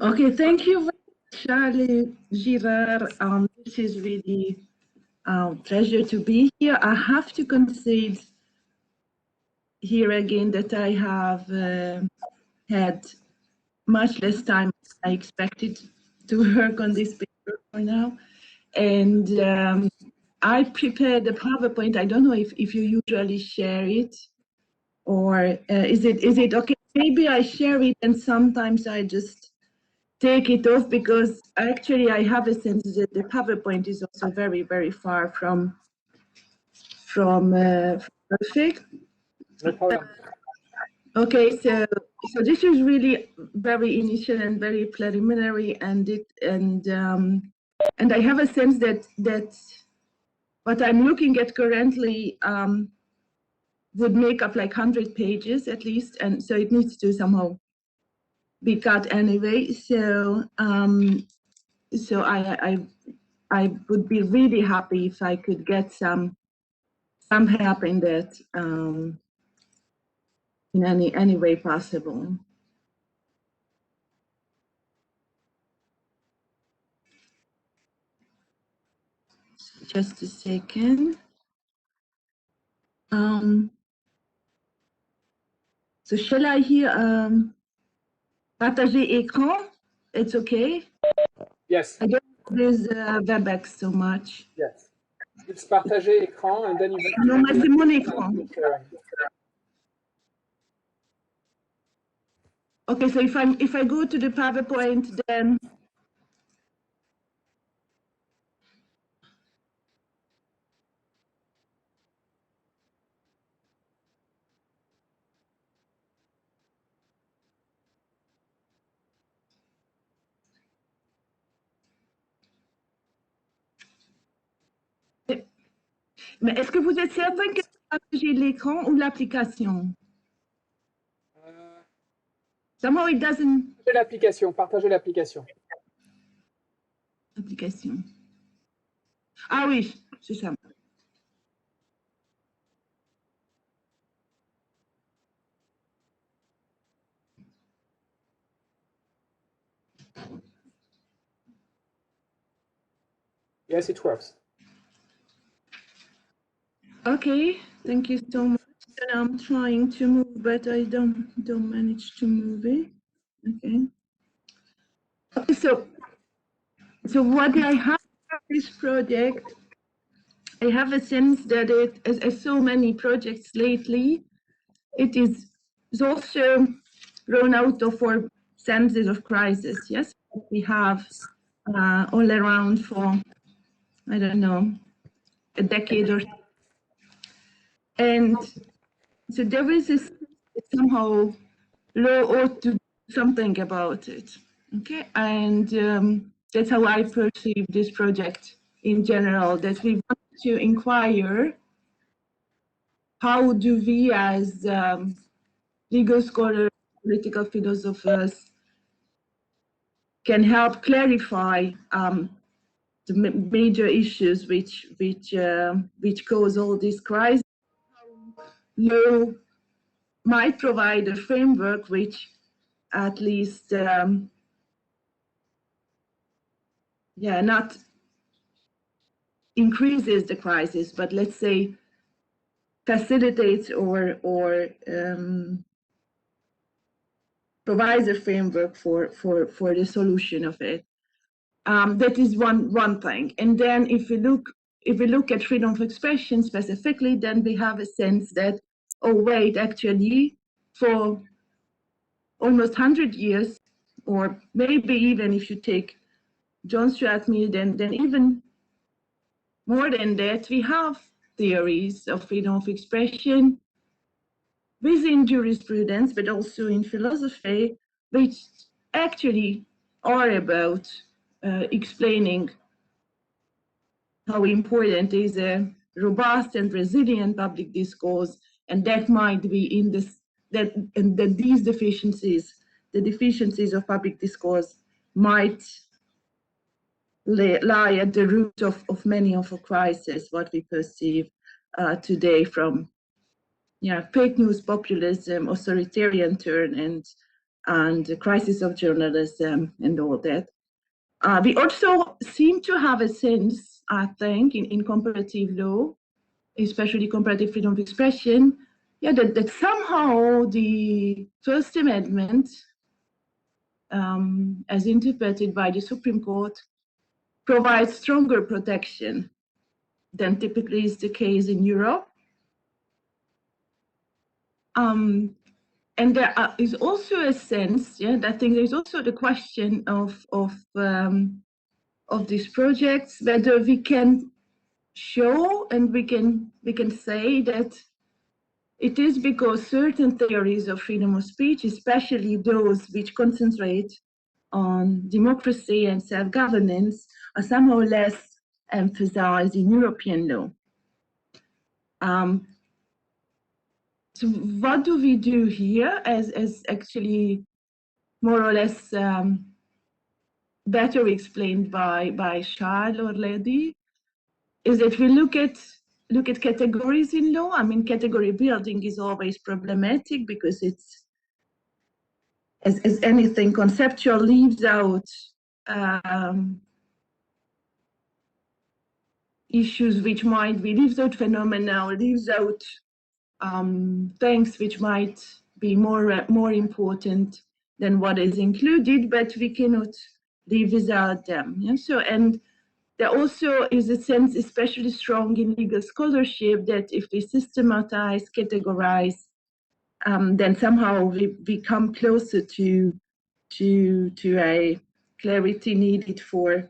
Okay, thank you, Charles Girard. This is really a pleasure to be here. I have to concede here again that I have had much less time than I expected to work on this paper for now. And I prepared the PowerPoint. I don't know if you usually share it, or is it okay? Maybe I share it and sometimes I just take it off, because actually I have a sense that the PowerPoint is also very, very far from perfect. No problem. Okay, so this is really very initial and very preliminary, and I have a sense that what I'm looking at currently would make up like 100 pages at least, and so it needs to somehow be cut anyway. So so I would be really happy if I could get some help in that in any way possible. Just a second. So shall I here partager écran? It's okay? Yes. I don't use Webex so much. Yes. It's partager écran, and then you have Non, mais c'est mon écran. Okay, so if I go to the PowerPoint, then mais est-ce que vous êtes certain que partager l'écran ou l'application? Somehow it doesn't. L'application, partager l'application. Application. Ah oui, c'est ça. Yes, it works. Okay, thank you so much. And I'm trying to move, but I don't manage to move it. Okay. Okay, so what I have for this project, I have a sense that it, as so many projects lately, it is also run out of our senses of crisis. Yes, we have all around for, I don't know, a decade or so. And so there is this somehow law ought to do something about it. Okay, and that's how I perceive this project in general, that we want to inquire how do we as legal scholars, political philosophers can help clarify the major issues which cause all this crisis. Law might provide a framework which at least not increases the crisis, but let's say facilitates or provides a framework for the solution of it. That is one thing. And then if we look at freedom of expression specifically, then we have a sense that, oh wait, actually for almost 100 years, or maybe even if you take John Stuart Mill, then even more than that, we have theories of freedom of expression within jurisprudence, but also in philosophy, which actually are about explaining how important is a robust and resilient public discourse, and that might be in this, that these deficiencies, the deficiencies of public discourse, might lie at the root of many of the crises what we perceive today, from fake news, populism, authoritarian turn, and the crisis of journalism and all that. We also seem to have a sense, I think, in comparative law, especially comparative freedom of expression, yeah, that somehow the First Amendment, as interpreted by the Supreme Court, provides stronger protection than typically is the case in Europe. And there is also a sense, yeah, I think there's also the question of these projects, whether we can show and we can say that it is because certain theories of freedom of speech, especially those which concentrate on democracy and self-governance, are somehow less emphasized in European law. So what do we do here, as actually more or less better explained by Charles already, is that we look at categories in law. I mean, category building is always problematic because it's, as anything conceptual, leaves out issues which might be, leaves out phenomena, or leaves out things which might be more important than what is included, but we cannot live without them. Yeah? So, and there also is a sense, especially strong in legal scholarship, that if we systematize, categorize, then somehow we come closer to a clarity needed for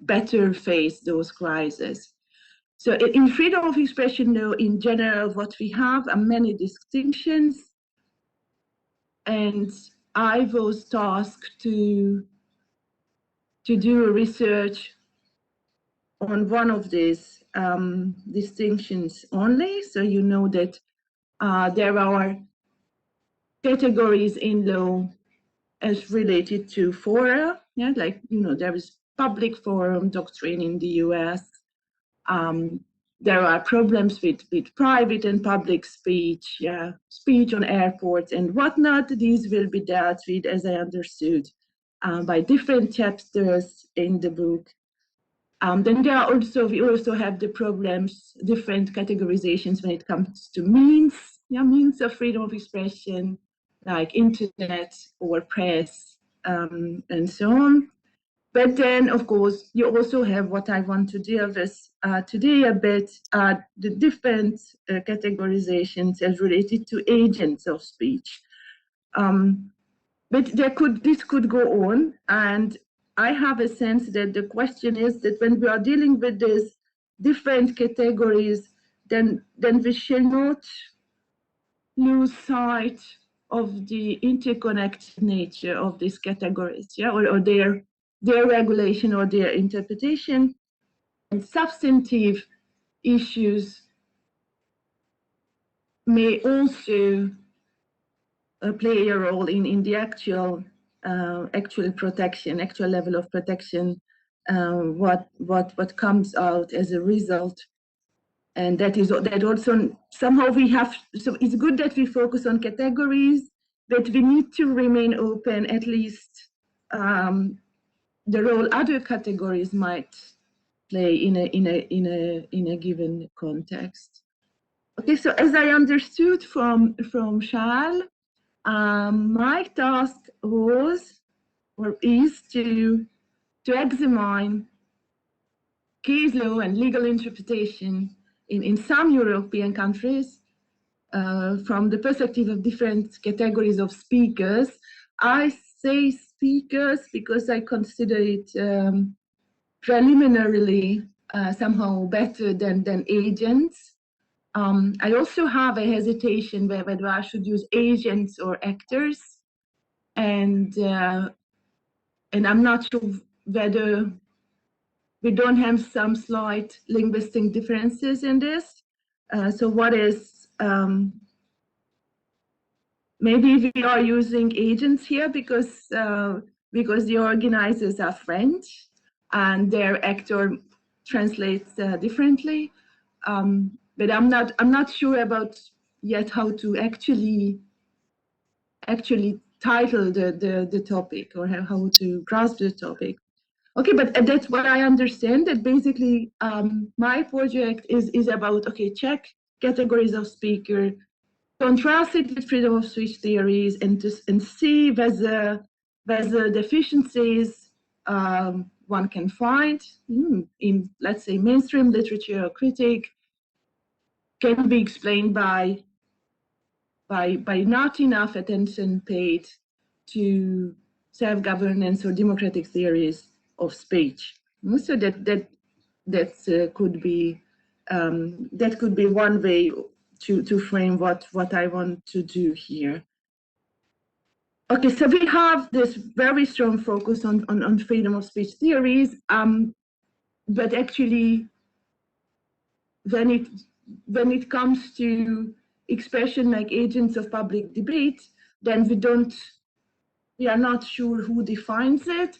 better face those crises. So in freedom of expression law, in general, what we have are many distinctions, and I was tasked to do research on one of these distinctions only. So you know that there are categories in law as related to fora, yeah, like, you know, there is public forum doctrine in the US. There are problems with private and public speech, yeah, speech on airports and whatnot. These will be dealt with, as I understood, by different chapters in the book. Then there are also, we also have the problems, different categorizations when it comes to means, yeah, means of freedom of expression, like internet or press, and so on. But then, of course, you also have what I want to deal with today a bit, the different categorizations as related to agents of speech. But this could go on, and I have a sense that the question is that when we are dealing with these different categories, then we shall not lose sight of the interconnected nature of these categories, yeah, or their regulation or their interpretation, and substantive issues may also play a role in the actual protection, actual level of protection, what comes out as a result. And that also somehow we have, so it's good that we focus on categories, but we need to remain open, at least the role other categories might play in a given context. Okay, so as I understood from Charles, my task was, or is, to examine case law and legal interpretation in some European countries from the perspective of different categories of speakers. I say speakers because I consider it preliminarily somehow better than agents. I also have a hesitation whether I should use agents or actors, and I'm not sure whether we don't have some slight linguistic differences in this. So what is, maybe we are using agents here because the organizers are French and their actor translates differently. But I'm not sure about yet how to actually title the topic, or how to grasp the topic. Okay, but that's what I understand, that basically my project is about, okay, check categories of speaker, contrast it with freedom of speech theories, and see whether deficiencies one can find in, let's say, mainstream literature or critique can be explained by not enough attention paid to self-governance or democratic theories of speech. So that could be one way to frame what I want to do here. Okay, so we have this very strong focus on freedom of speech theories, but actually, when it comes to expression like agents of public debate, then we are not sure who defines it,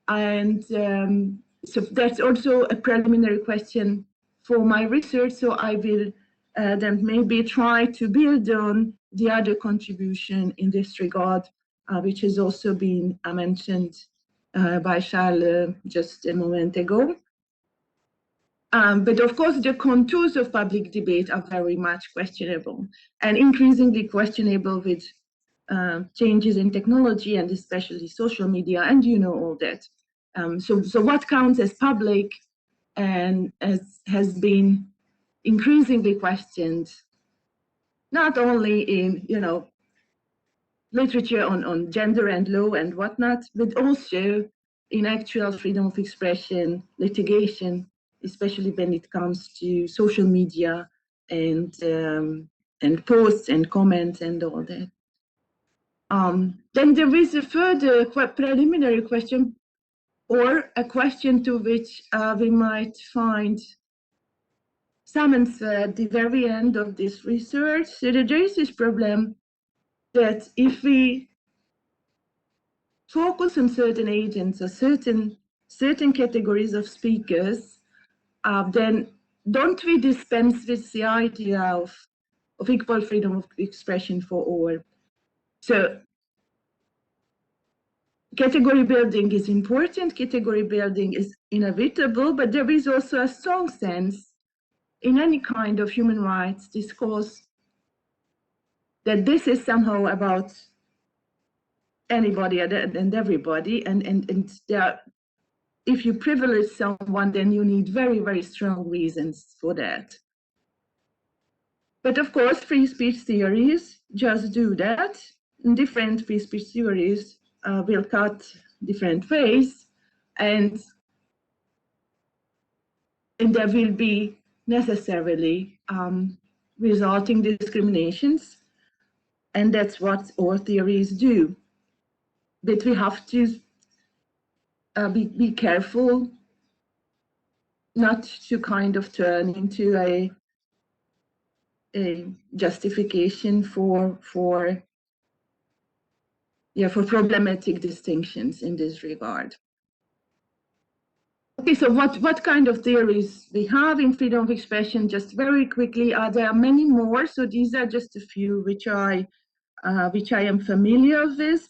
and so that's also a preliminary question for my research. So I will then maybe try to build on the other contribution in this regard, which has also been mentioned by Charles just a moment ago. But of course, the contours of public debate are very much questionable, and increasingly questionable with changes in technology, and especially social media, and you know all that. So what counts as public and has been increasingly questioned, not only in literature on gender and law and whatnot, but also in actual freedom of expression litigation, especially when it comes to social media and posts and comments and all that. Then there is a further preliminary question, or a question to which we might find some answer at the very end of this research. So there is this problem that if we focus on certain agents or certain categories of speakers, then don't we dispense with the idea of equal freedom of expression for all? So category building is important, category building is inevitable, but there is also a strong sense in any kind of human rights discourse that this is somehow about anybody and everybody, and there, if you privilege someone, then you need very, very strong reasons for that. But of course, free speech theories just do that. And different free speech theories will cut different ways, and there will be necessarily resulting discriminations, and that's what all theories do. But we have to be careful not to kind of turn into a justification for problematic distinctions in this regard. Okay, so what kind of theories we have in freedom of expression? Just very quickly, there are many more. So these are just a few which I am familiar with.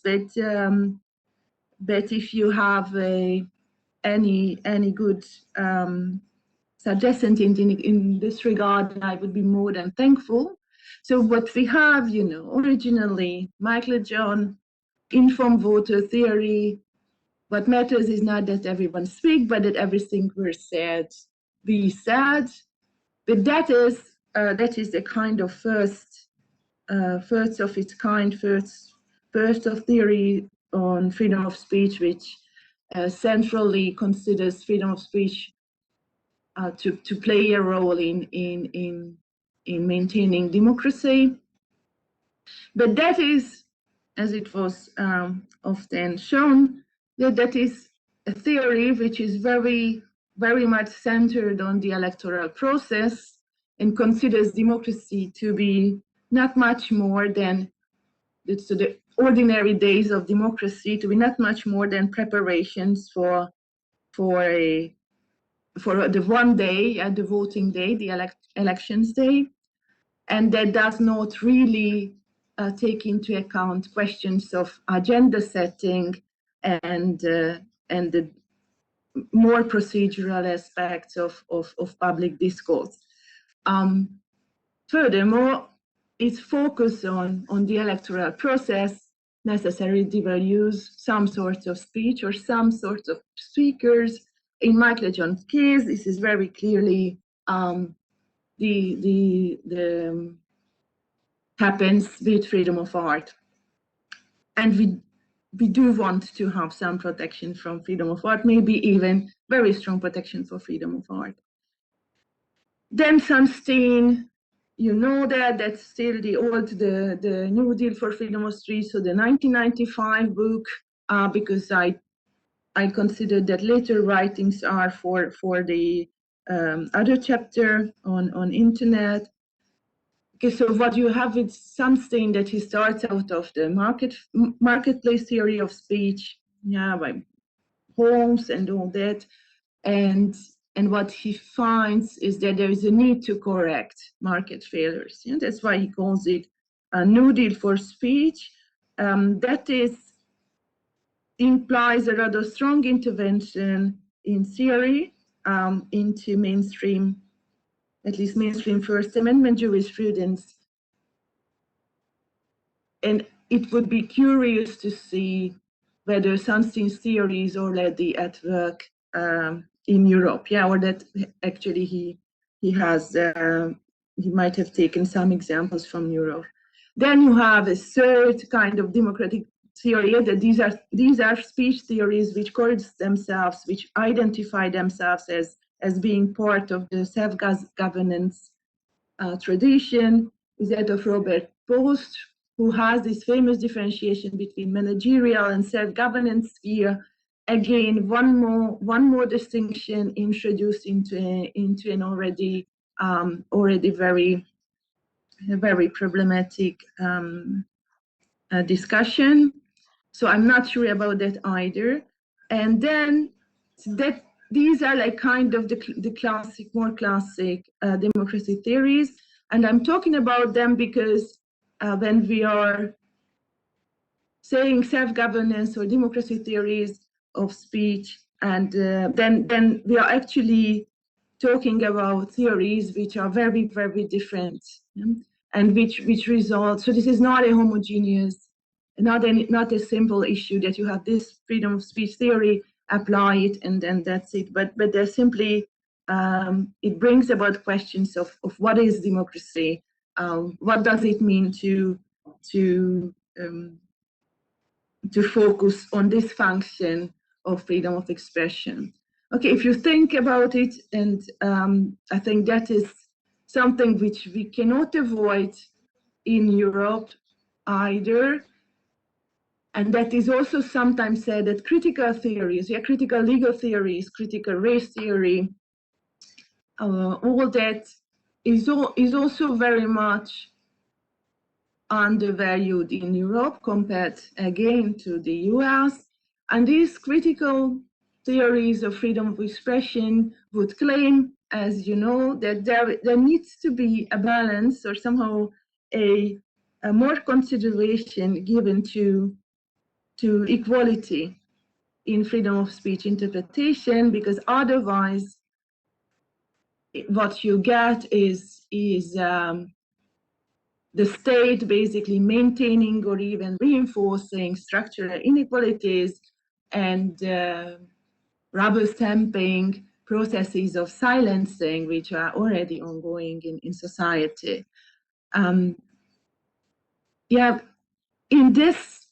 But if you have any good suggestions in this regard, I would be more than thankful. So what we have, originally, Michael John, informed voter theory. What matters is not that everyone speak, but that everything we're said be said. But that is the kind of first of its kind, first of theory on freedom of speech, which centrally considers freedom of speech to play a role in maintaining democracy. But that is, as it was often shown, that is a theory which is very, very much centered on the electoral process and considers democracy to be not much more than the ordinary days of democracy, to be not much more than preparations for the one day, the voting day, the elections day. and that does not really take into account questions of agenda setting and the more procedural aspects of public discourse. Furthermore, its focus on the electoral process necessarily will use some sort of speech or some sort of speakers. In Michael John's case, this is very clearly the happens with freedom of art. And we do want to have some protection from freedom of art, maybe even very strong protection for freedom of art. Then Sunstein, you know that's still the New Deal for Freedom of Speech, so the 1995 book, because I consider that later writings are for the other chapter on internet. Okay, so what you have is something that he starts out of the marketplace theory of speech, yeah, by Holmes and all that, and what he finds is that there is a need to correct market failures. Yeah? That's why he calls it a New Deal for speech. That implies a rather strong intervention in theory into mainstream, at least mainstream First Amendment jurisprudence. And it would be curious to see whether Sunstein's theory is already at work in Europe, yeah, or that actually he might have taken some examples from Europe. Then you have a third kind of democratic theory that these are speech theories which call themselves, which identify themselves as being part of the self-governance tradition, is that of Robert Post, who has this famous differentiation between managerial and self-governance sphere. Again, one more distinction introduced into an already very problematic discussion. So I'm not sure about that either. And then these are like kind of the more classic democracy theories. And I'm talking about them because when we are saying self-governance or democracy theories of speech, and then we are actually talking about theories which are very, very different, and which result. So this is not a homogeneous, not a simple issue that you have this freedom of speech theory, apply it, and then that's it. But there's simply it brings about questions of what is democracy, what does it mean to focus on this function of freedom of expression. Okay, if you think about it, and I think that is something which we cannot avoid in Europe either, and that is also sometimes said that critical theories, yeah, critical legal theories, critical race theory, all that is also very much undervalued in Europe compared again to the US. And these critical theories of freedom of expression would claim, as you know, that there needs to be a balance or somehow a more consideration given to equality in freedom of speech interpretation, because otherwise what you get is the state basically maintaining or even reinforcing structural inequalities and rubber stamping processes of silencing, which are already ongoing in society. Yeah, in this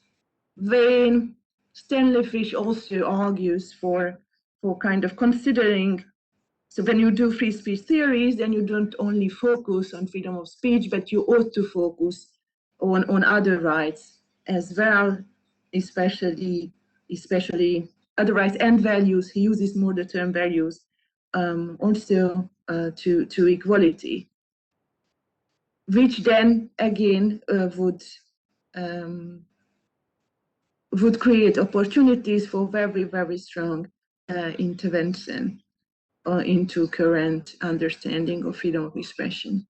vein, Stanley Fish also argues for kind of considering. So when you do free speech theories, then you don't only focus on freedom of speech, but you ought to focus on other rights as well, especially other rights and values. He uses more the term values, also to equality, which then again would create opportunities for very, very strong intervention into current understanding of freedom of expression.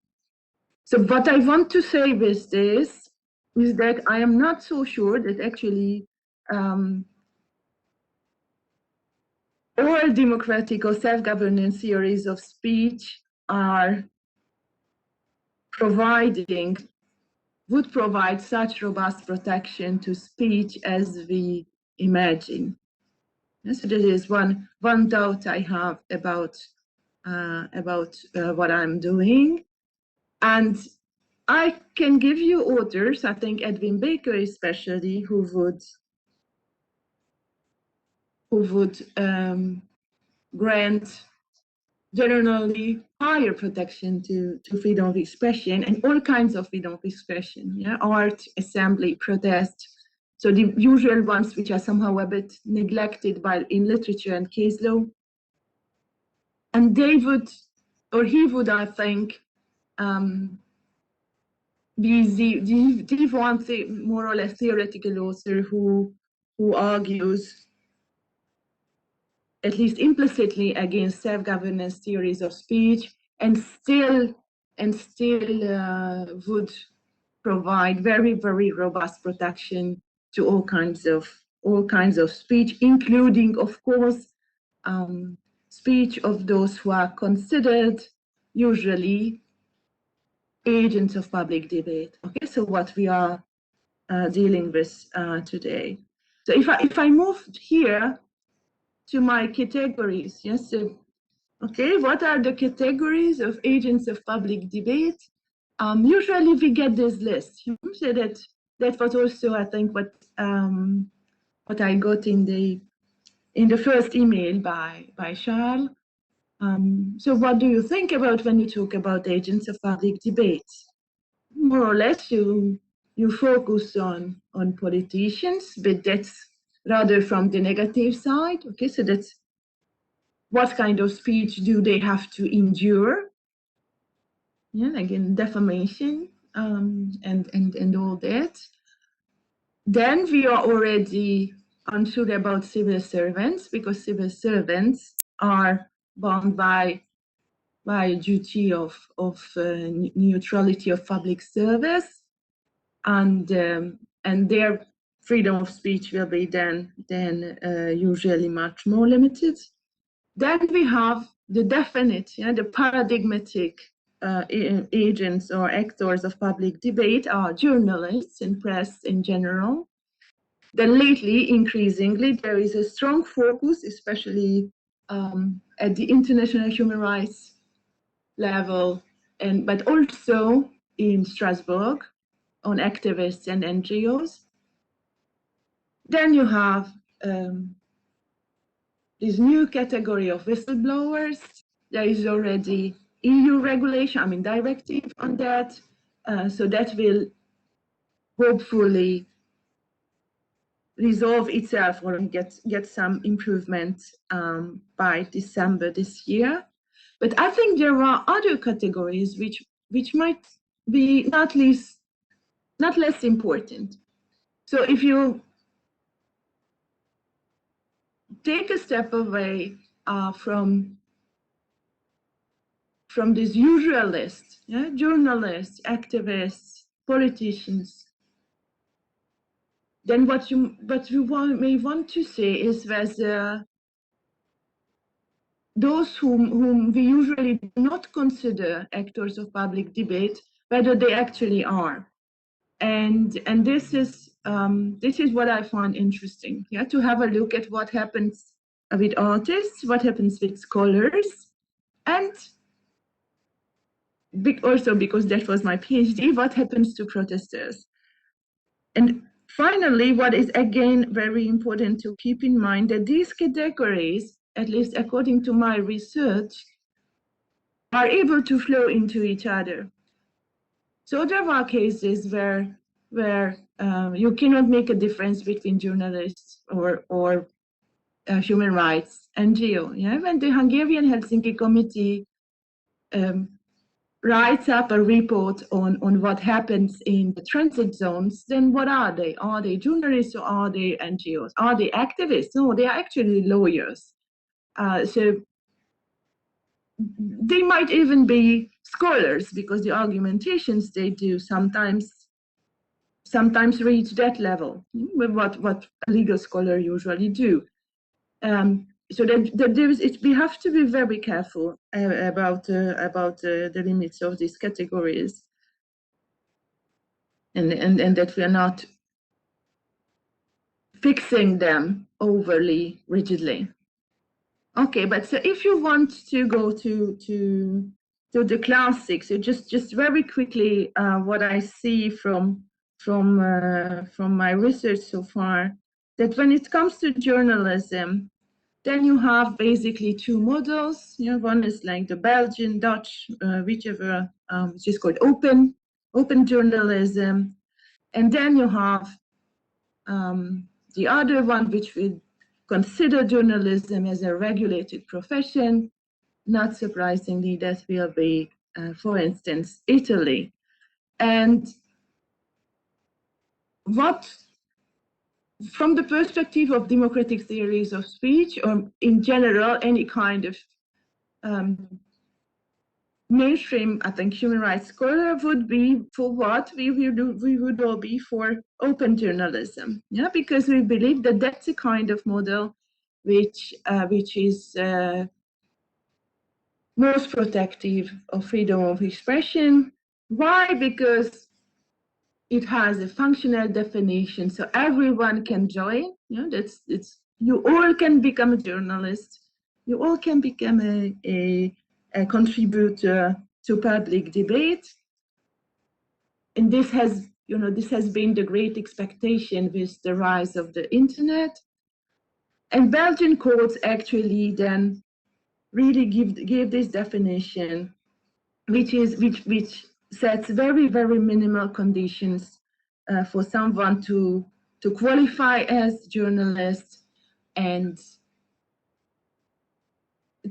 So what I want to say with this is that I am not so sure that actually all democratic or self-governance theories of speech would provide such robust protection to speech as we imagine. So that is one doubt I have about what I'm doing. And I can give you authors, I think Edwin Baker especially, who would grant generally higher protection to freedom of expression and all kinds of freedom of expression, yeah? Art, assembly, protest. So the usual ones which are somehow a bit neglected in literature and case law. And they would, or he would, I think, be the one more or less theoretical author who argues, at least implicitly, against self-governance theories of speech, and still would provide very, very robust protection to all kinds of speech, including, of course, speech of those who are considered usually agents of public debate. Okay, so what we are dealing with today. So if I move here to my categories, yes. So, okay, what are the categories of agents of public debate? Usually we get this list. So that was also, I think, what I got in the first email by Charles. So what do you think about when you talk about agents of public debate? More or less, you focus on politicians, but that's rather from the negative side. Okay, so that's what kind of speech do they have to endure? Yeah, again, defamation and all that. Then we are already unsure about civil servants, because civil servants are bound by a duty of neutrality of public service, and their freedom of speech will be then usually much more limited. Then we have the definite, the paradigmatic agents or actors of public debate are journalists and press in general. Then lately, increasingly, there is a strong focus, especially at the international human rights level, but also in Strasbourg, on activists and NGOs. Then you have this new category of whistleblowers. There is already EU regulation, directive on that. So that will hopefully resolve itself or get some improvement by December this year. But I think there are other categories which might be not less important. So if you take a step away from this usual list, journalists, activists, politicians, then what you may want to say is whether those whom we usually do not consider actors of public debate, whether they actually are. And this is what I find interesting, to have a look at what happens with artists, what happens with scholars, and also, because that was my PhD, what happens to protesters. And finally, what is again very important to keep in mind, that these categories, at least according to my research, are able to flow into each other. So there are cases where you cannot make a difference between journalists or human rights NGO. When the Hungarian Helsinki Committee writes up a report on what happens in the transit zones, then what are they? Are they journalists or are they NGOs? Are they activists? No, they are actually lawyers. So they might even be scholars, because the argumentations they do sometimes reach that level, with what a legal scholar usually do. So that we have to be very careful about the limits of these categories, and that we are not fixing them overly rigidly. Okay, but so if you want to go to the classics, so just very quickly, what I see from my research so far, that when it comes to journalism, then you have basically two models. One is like the Belgian, Dutch, whichever, which is called open journalism, and then you have the other one, which we consider journalism as a regulated profession. Not surprisingly, that will be, for instance, Italy. And what, from the perspective of democratic theories of speech, or in general, any kind of mainstream, I think, human rights scholar would be for what we would all be for open journalism, because we believe that that's a kind of model which is most protective of freedom of expression. Why? Because it has a functional definition, so everyone can join. You all can become a journalist. You all can become a contributor to public debate. And this has been the great expectation with the rise of the internet. And Belgian courts actually then really give this definition, which sets very, very minimal conditions for someone to qualify as journalist and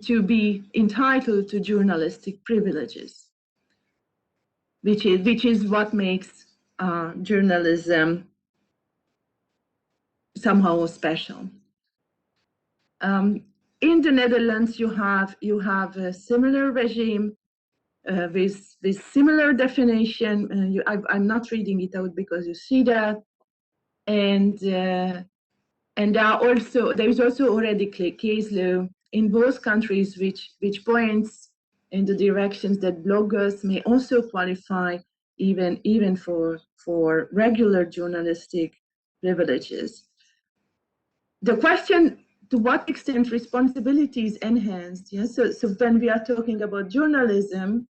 to be entitled to journalistic privileges, which is what makes journalism somehow special. In the Netherlands, you have a similar regime with similar definition. I'm not reading it out because you see that, and there is also already case law in both countries which points in the directions that bloggers may also qualify even for regular journalistic privileges. The question, to what extent responsibility is enhanced? So when we are talking about journalism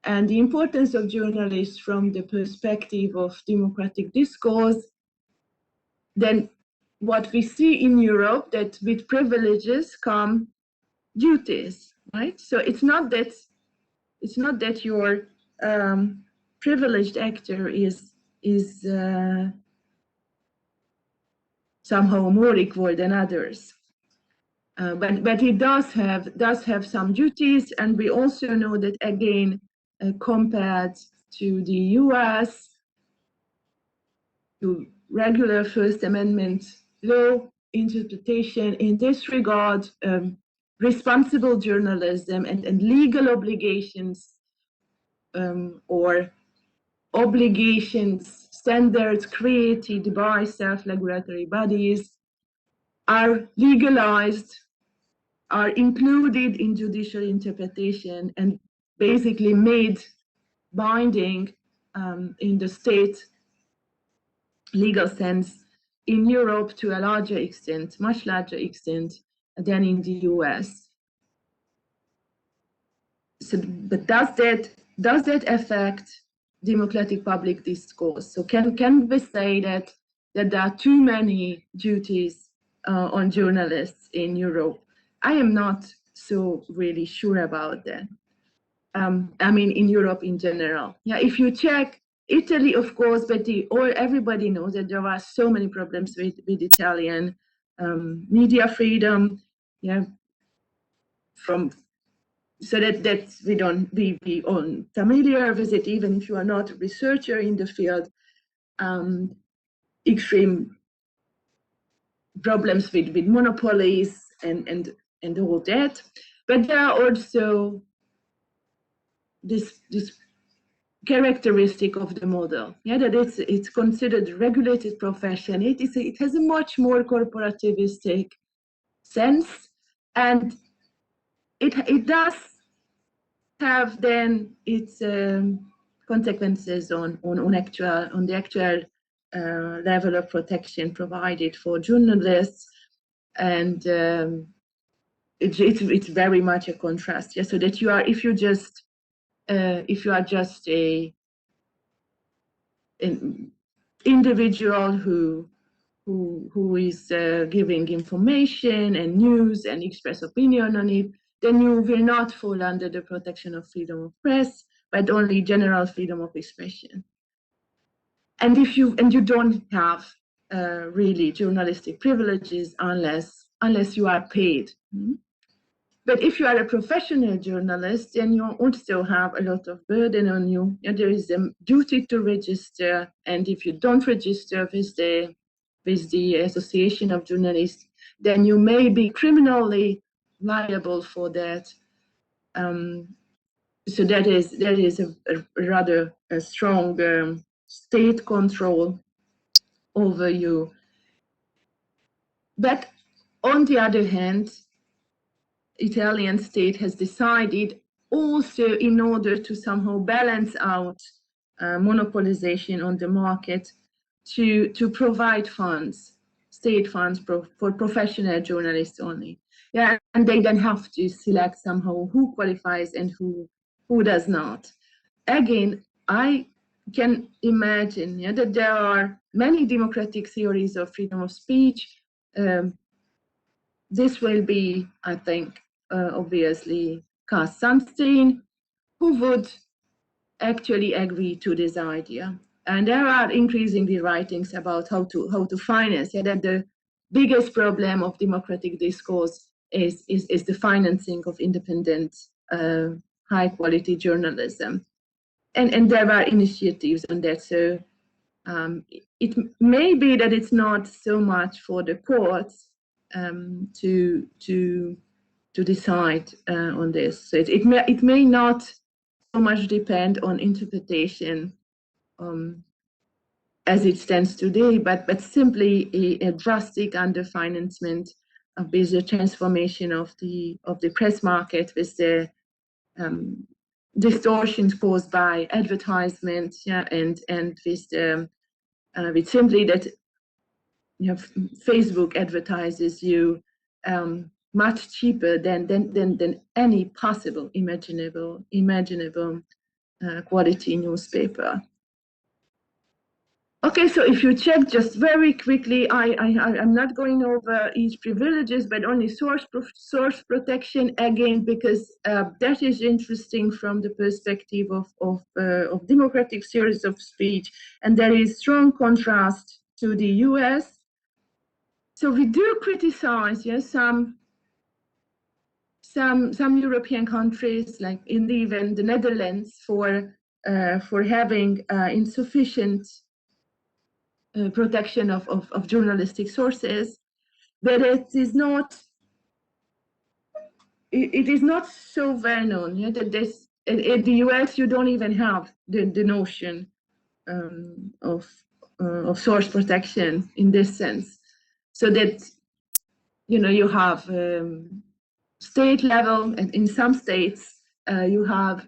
and the importance of journalists from the perspective of democratic discourse, then what we see in Europe, that with privileges come duties, right? So it's not that your privileged actor is somehow more equal than others. But it does have some duties, and we also know that, again, compared to the US, to regular First Amendment law interpretation in this regard, responsible journalism and legal obligations or obligations, standards created by self-regulatory bodies are legalized, are included in judicial interpretation, and basically made binding in the state legal sense in Europe to a larger extent, much larger extent than in the US. So, but does that affect democratic public discourse? So can we say that there are too many duties on journalists in Europe? I am not so really sure about that. I mean, in Europe in general. Yeah, if you check Italy, of course, but everybody knows that there are so many problems with Italian media freedom. Yeah, so that we don't be on familiar with it, even if you are not a researcher in the field. Extreme problems with monopolies and all that. But there are also this characteristic of the model, that it's considered a regulated profession. It has a much more corporativistic sense, and it does have then its consequences on the actual level of protection provided for journalists, and it's very much a contrast. Yeah, so that if you are just an individual who is giving information and news and express opinion on it, then you will not fall under the protection of freedom of press, but only general freedom of expression. And you don't have really journalistic privileges unless you are paid. But if you are a professional journalist, then you also have a lot of burden on you. And there is a duty to register, and if you don't register with the Association of Journalists, then you may be criminally liable for that. So there is a rather strong state control over you. But on the other hand, Italian state has decided also, in order to somehow balance out monopolization on the market, to provide funds, state funds for professional journalists only. Yeah, and they then have to select somehow who qualifies and who does not. Again, I can imagine that there are many democratic theories of freedom of speech. This will be, I think, obviously cast some stain, who would actually agree to this idea. And there are increasingly writings about how to finance. That the biggest problem of democratic discourse is the financing of independent, high quality journalism. And there are initiatives on that. So it may be that it's not so much for the courts to decide on this. So it may not so much depend on interpretation as it stands today, but simply a drastic underfinancement with the transformation of the press market, with the distortions caused by advertisement, and with simply that Facebook advertises you much cheaper than any possible imaginable quality newspaper. Okay, so if you check just very quickly, I'm not going over each privileges, but only source protection, again, because that is interesting from the perspective of democratic theories of speech, and there is strong contrast to the US. So we do criticize, yes, some European countries, like even the Netherlands, for having insufficient protection of journalistic sources, but it is not so well known. That this in the US you don't even have the notion of source protection in this sense. So that you have state level, and in some states you have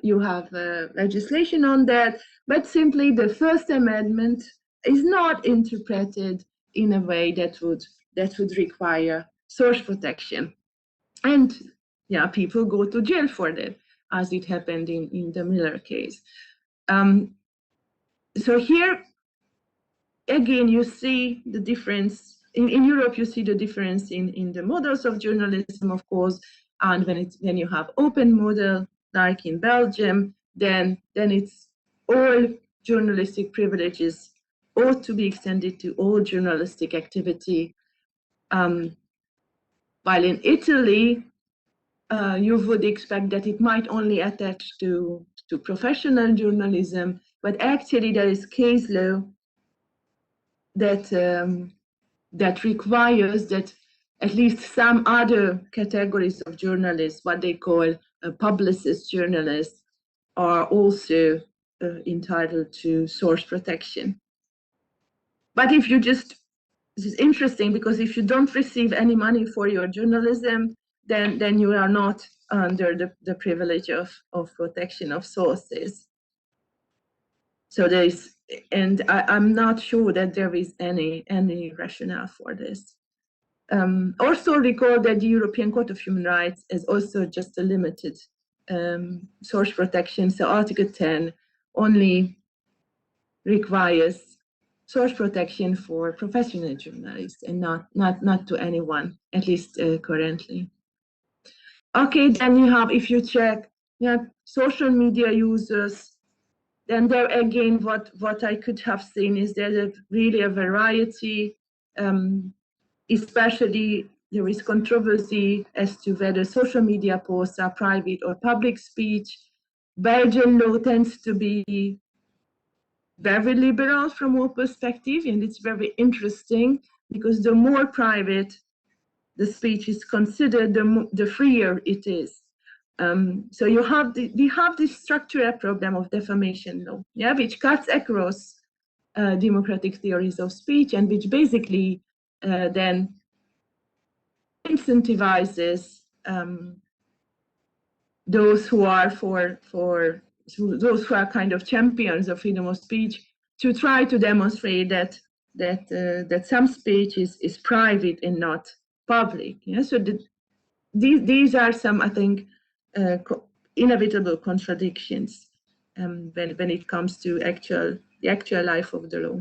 legislation on that, but simply the First Amendment is not interpreted in a way that would require source protection, and people go to jail for that, as it happened in the Miller case. So here again you see the difference. In Europe you see the difference in the models of journalism, of course, and when you have open model like in Belgium, then it's all journalistic privileges ought to be extended to all journalistic activity, while in Italy you would expect that it might only attach to professional journalism, but actually there is case law that requires that at least some other categories of journalists, what they call publicist journalists, are also entitled to source protection. But if you just, this is interesting because if you don't receive any money for your journalism, then you are not under the privilege of protection of sources. So there is, and I'm not sure that there is any rationale for this. Also recall that the European Court of Human Rights is also just a limited source protection. So Article 10 only requires source protection for professional journalists and not to anyone, at least currently. Okay, then you have, if you check, social media users, then there again, what I could have seen is there's really a variety, especially there is controversy as to whether social media posts are private or public speech. Belgian law tends to be very liberal from our perspective, and it's very interesting because the more private the speech is considered, the freer it is. So we have this structural problem of defamation law, which cuts across democratic theories of speech and which basically then incentivizes those who are those who are kind of champions of freedom of speech to try to demonstrate that some speech is private and not public. So these are some, I think, inevitable contradictions when it comes to the actual life of the law.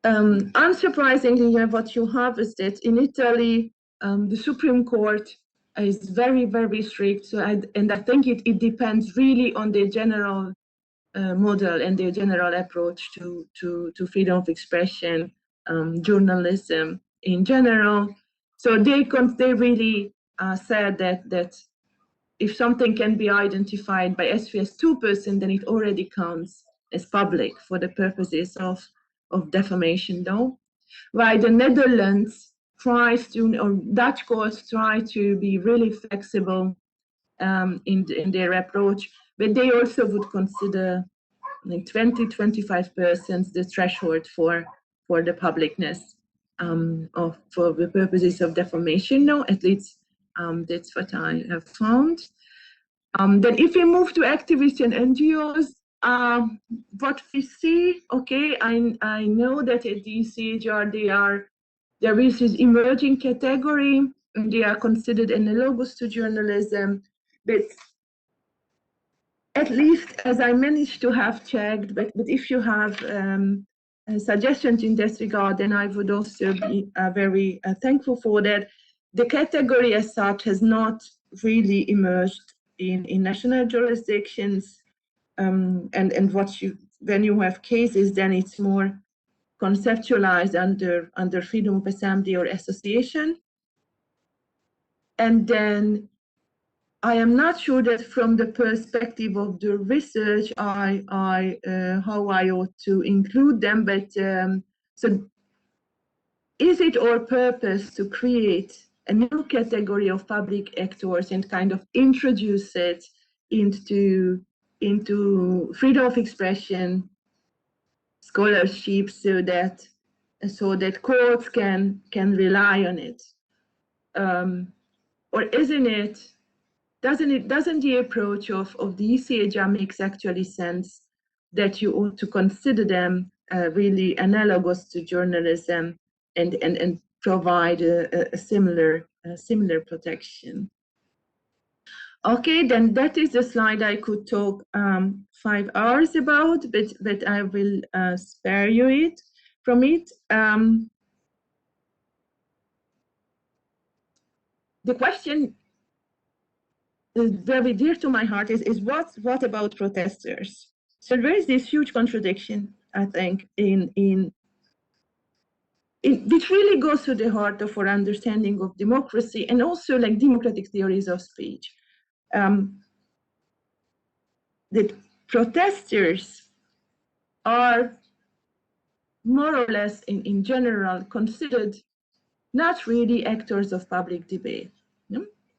Unsurprisingly, what you have is that in Italy, the Supreme Court is very, very strict. So and I think it depends really on the general model and their general approach to freedom of expression, journalism in general. So they really said that if something can be identified by SVS 2%, then it already counts as public for the purposes of defamation law. While the Netherlands tries to, or Dutch courts try to be really flexible in their approach, but they also would consider like 20-25% the threshold for the publicness for the purposes of defamation law. At least that's what I have found. Then if we move to activists and NGOs, what we see, okay, I know that at the ECHR there is this emerging category, and they are considered analogous to journalism, but at least as I managed to have checked, but if you have suggestions in this regard, then I would also be very thankful for that. The category as such has not really emerged in national jurisdictions, and when you have cases, then it's more conceptualized under freedom of assembly or association. And then I am not sure that from the perspective of the research, how I ought to include them, but so is it our purpose to create a new category of public actors and kind of introduce it into freedom of expression scholarship so that courts can rely on it, or isn't it? Doesn't the approach of the ECHR makes actually sense that you ought to consider them really analogous to journalism and provide a similar protection? Okay, then that is the slide I could talk 5 hours about, but I will spare you it from it. The question very dear to my heart is what about protesters? So there is this huge contradiction, I think, in which really goes to the heart of our understanding of democracy and also like democratic theories of speech. That protesters are more or less in general considered not really actors of public debate.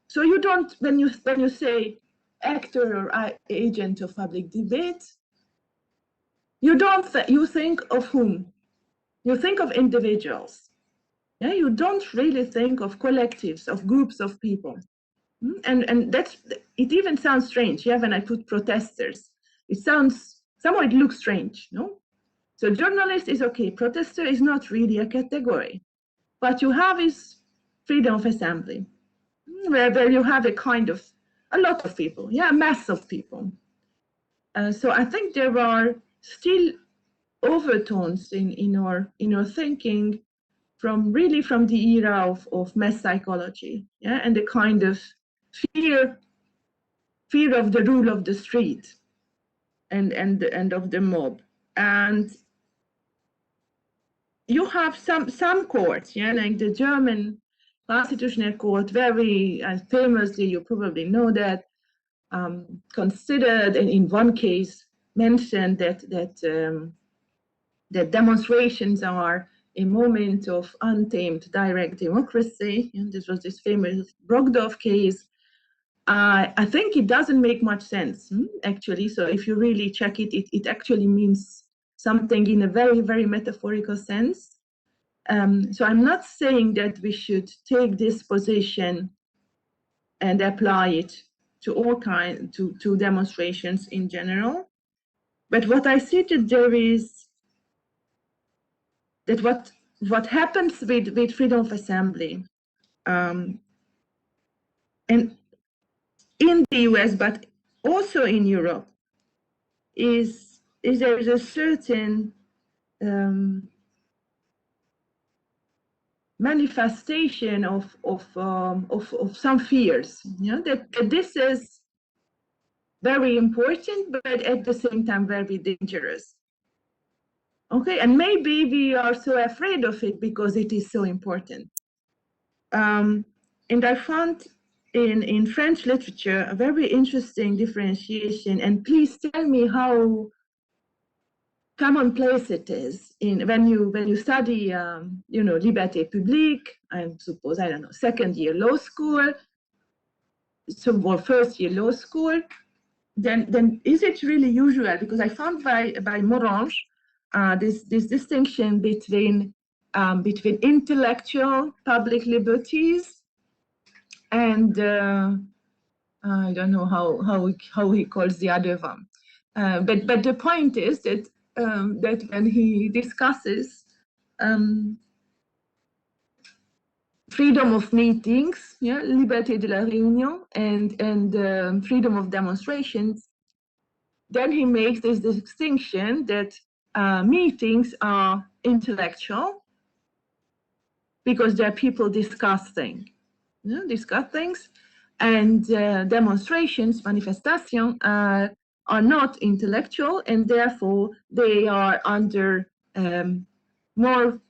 So you don't, when you say actor or agent of public debate, you don't you think of whom? You think of individuals. Yeah, you don't really think of collectives, of groups of people. And that's, it even sounds strange. Yeah, when I put protesters, it sounds, somehow it looks strange, no? So journalist is okay, protester is not really a category. What you have is freedom of assembly, where you have a kind of, a lot of people, yeah, a mass of people. So I think there are still overtones in our thinking from the era of mass psychology, yeah, and the kind of fear of the rule of the street and of the mob. And you have some courts, yeah, like the German Constitutional Court, very famously, you probably know that, considered, and in one case mentioned that demonstrations are a moment of untamed direct democracy. And this was this famous Brogdorf case. I think it doesn't make much sense, actually. So if you really check it, it actually means something in a very, very metaphorical sense. So I'm not saying that we should take this position and apply it to all kinds, to demonstrations in general. But what I see that there is, that what happens with freedom of assembly, and in the US, but also in Europe, is there is a certain manifestation of some fears, yeah, that this is very important, but at the same time very dangerous. Okay, and maybe we are so afraid of it because it is so important. And I found in French literature a very interesting differentiation, and please tell me how commonplace it is when you study liberté publique, I suppose, I don't know, second year law school, or first year law school, then is it really usual? Because I found by Morange this distinction between intellectual public liberties and I don't know how he calls the other one, but the point is that that when he discusses freedom of meetings, yeah, liberté de la réunion, and freedom of demonstrations, then he makes this distinction that meetings are intellectual because there are people discussing things, and demonstrations, manifestations, are not intellectual, and therefore they are under more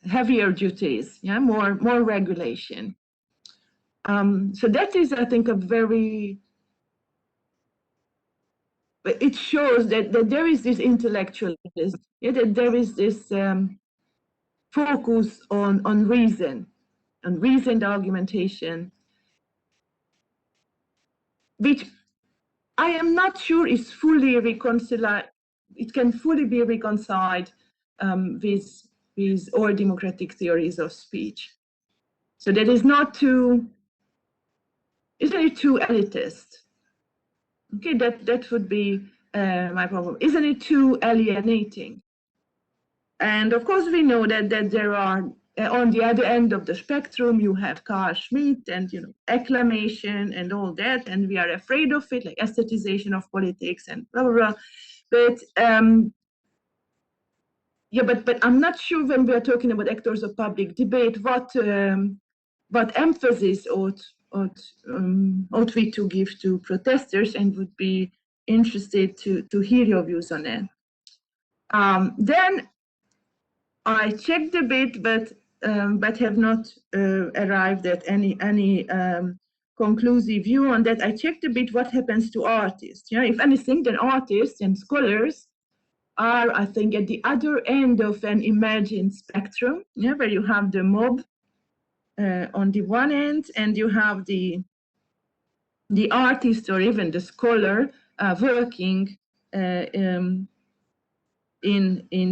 heavier duties, yeah, more regulation. So that is, I think, a very, it shows that there is this intellectualism, yeah, that there is this focus on reason, on reasoned argumentation, which I am not sure is fully reconciled. It can fully be reconciled with all democratic theories of speech. So that is not too, isn't it too elitist? Okay, that would be my problem. Isn't it too alienating? And of course, we know that there are, on the other end of the spectrum, you have Carl Schmitt and acclamation and all that, and we are afraid of it, like aestheticization of politics and blah blah blah. But yeah, but I'm not sure when we are talking about actors of public debate what emphasis ought we to give to protesters, and would be interested to hear your views on that. Then I checked a bit, but have not arrived at any conclusive view on that. I checked a bit what happens to artists. Yeah, if anything, then artists and scholars are, I think, at the other end of an emerging spectrum. Yeah, where you have the mob on the one end, and you have the artist or even the scholar working in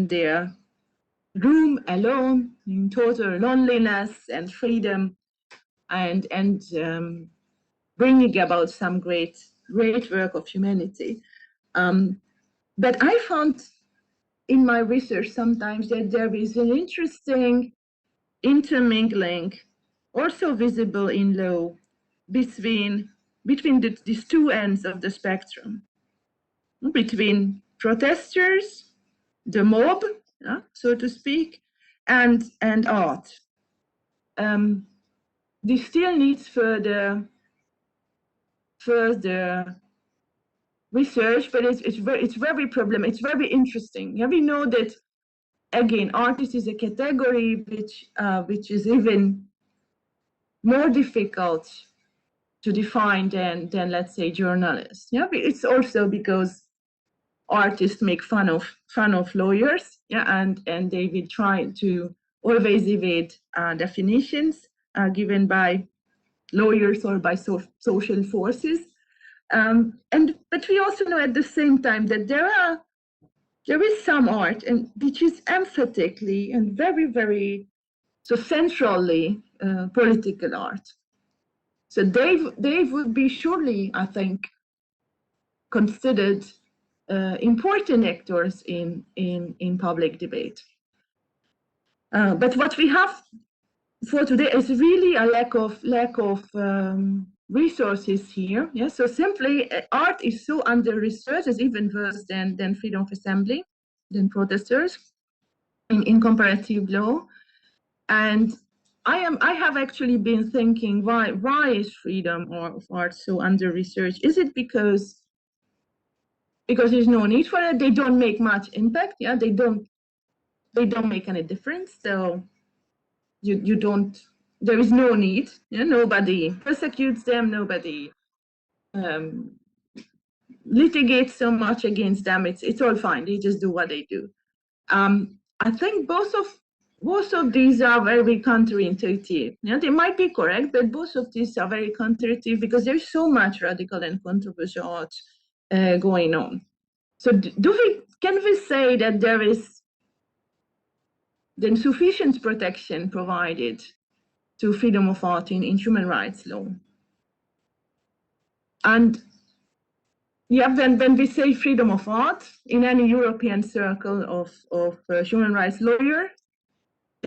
their room alone in total loneliness and freedom, and bringing about some great work of humanity. But I found in my research sometimes that there is an interesting intermingling, also visible in law, between these two ends of the spectrum, between protesters, the mob, so to speak, and art. This still needs further research, but it's very problem. It's very interesting. Yeah, we know that again, artist is a category which is even more difficult to define than let's say journalists. Yeah, it's also because artists make fun of lawyers. Yeah, and they will try to always evade definitions given by lawyers or by social forces. But we also know at the same time that there is some art and which is emphatically and very, very so centrally political art. So they would be surely, I think, considered important actors in public debate. But what we have for today is really a lack of resources here. Yeah, so simply art is so under research, is even worse than freedom of assembly, than protesters in comparative law. And I have actually been thinking, why is freedom of art so under research? Is it because there's no need for it? They don't make much impact. Yeah, they don't make any difference. So you don't. There is no need. Yeah, nobody persecutes them. Nobody litigates so much against them. It's all fine. They just do what they do. I think both of these are very counterintuitive. Yeah, they might be correct, but both of these are very counterintuitive because there's so much radical and controversial art going on. So can we say that there is then sufficient protection provided to freedom of art in human rights law? And yeah, when we say freedom of art in any European circle of human rights lawyer,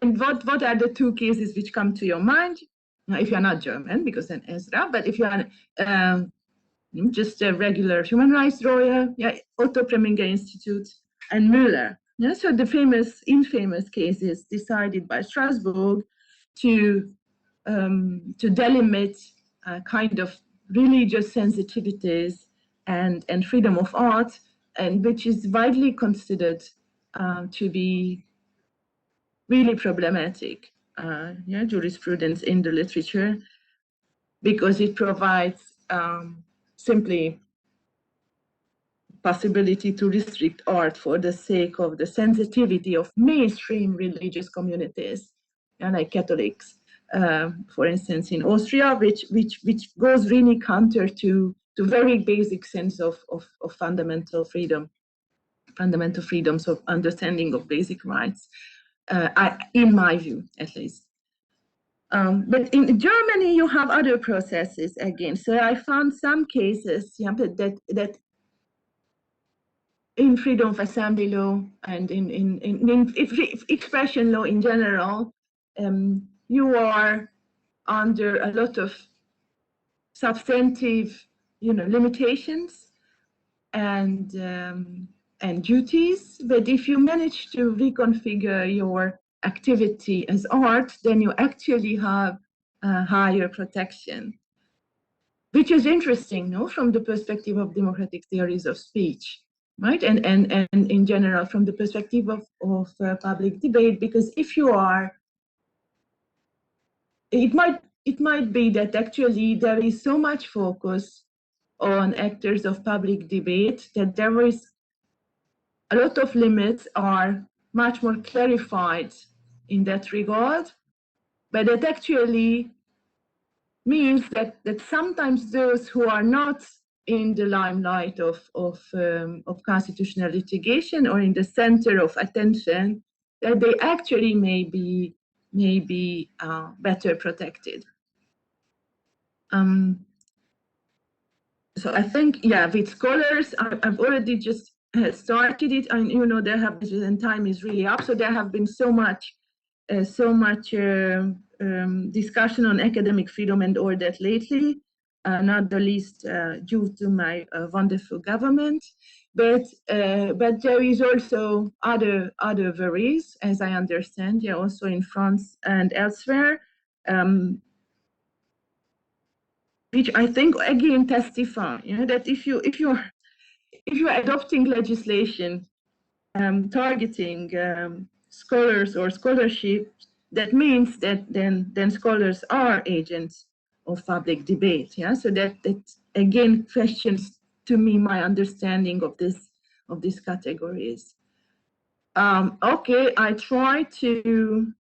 and what are the two cases which come to your mind? Now, if you're not German, because then Ezra, but if you're just a regular human rights lawyer, yeah, Otto Preminger Institute and Müller. Yeah, so the infamous cases decided by Strasbourg to delimit kind of religious sensitivities and freedom of art, and which is widely considered to be really problematic jurisprudence in the literature, because it provides simply possibility to restrict art for the sake of the sensitivity of mainstream religious communities, like Catholics, for instance, in Austria, which goes really counter to very basic sense of fundamental freedom, fundamental freedoms of understanding of basic rights. In my view, at least. But in Germany, you have other processes again. So I found some cases that in freedom of assembly law and in expression law in general, you are under a lot of substantive, limitations and duties. But if you manage to reconfigure your activity as art, then you actually have higher protection, which is interesting, no, from the perspective of democratic theories of speech, right? And in general, from the perspective of public debate, because if you are, it might be that actually there is so much focus on actors of public debate that there is a lot of limits are much more clarified in that regard, but it actually means that sometimes those who are not in the limelight of constitutional litigation or in the center of attention, that they actually may be better protected. So I think, yeah, with scholars, I've already just started it, and you know, there have been, and time is really up, so there have been so much discussion on academic freedom and all that lately, not the least due to my wonderful government. But there is also other worries, as I understand, yeah, also in France and elsewhere, which I think again testify, you know, that if you're adopting legislation targeting scholars or scholarship, that means that then scholars are agents of public debate. Yeah, so that again questions to me my understanding of these categories. Okay, I try to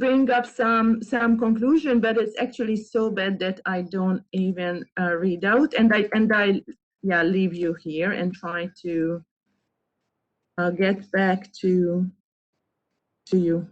bring up some conclusion, but it's actually so bad that I don't even read out, and I yeah, leave you here and try to get back to you.